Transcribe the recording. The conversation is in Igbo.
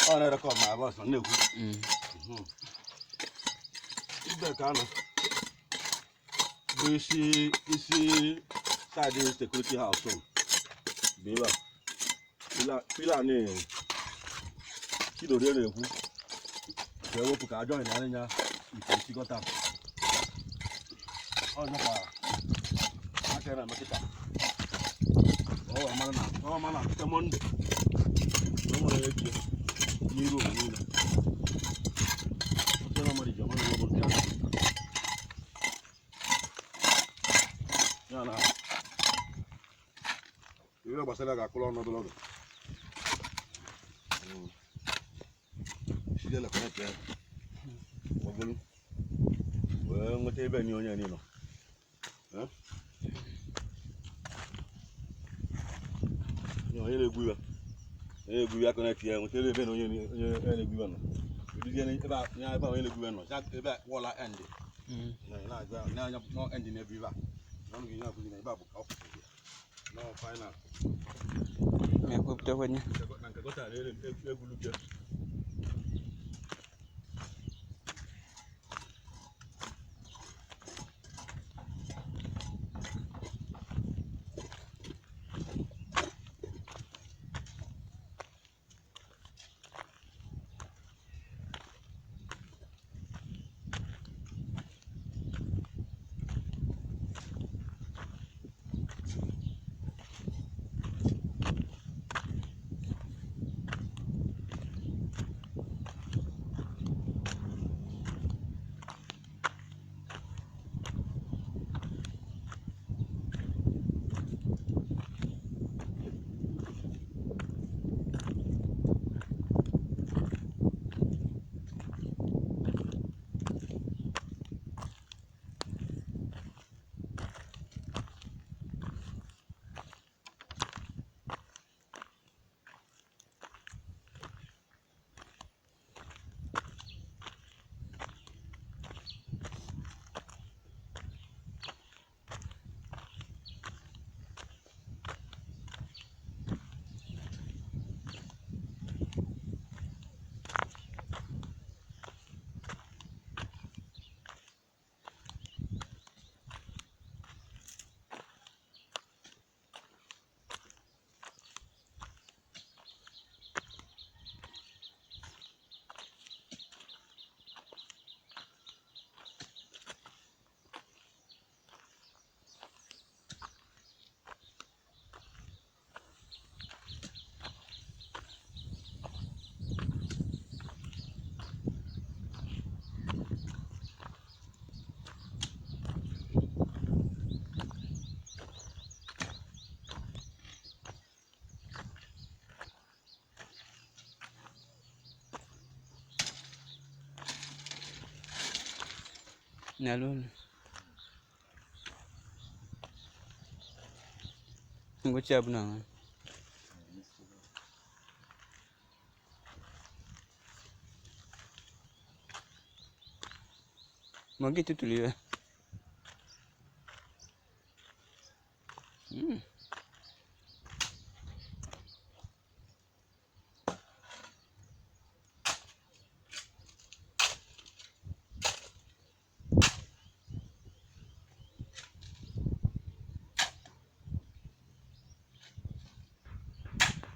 Ora era come a vostra neu. Ibe kana. Isi side security house. Biba. Pila ni kido re ku. Se wo pu ka join na nya. Ipo si gota. Na ka. Akera makita. Mana temonde. No mo eji. Niru ni. Tena mari jamani wo bontia. Yana. Yo basela ga kulo no dolo. Sile la kana te. Wo bolu. Wo ngote be ni onya ni no. No ele guiwa. Ele guiwa kana te ngote le be no onya ni ele guiwa no. Di ni ba nya ba ele guiwa no. Ja e ba wala end. Na no end ni guiwa. No ngi nya ku ni ba bu ka ofu. No final. Me ko to woni. Nan ka gota le gulu je. Nalun. Ngucap nang. Magi tu tulis.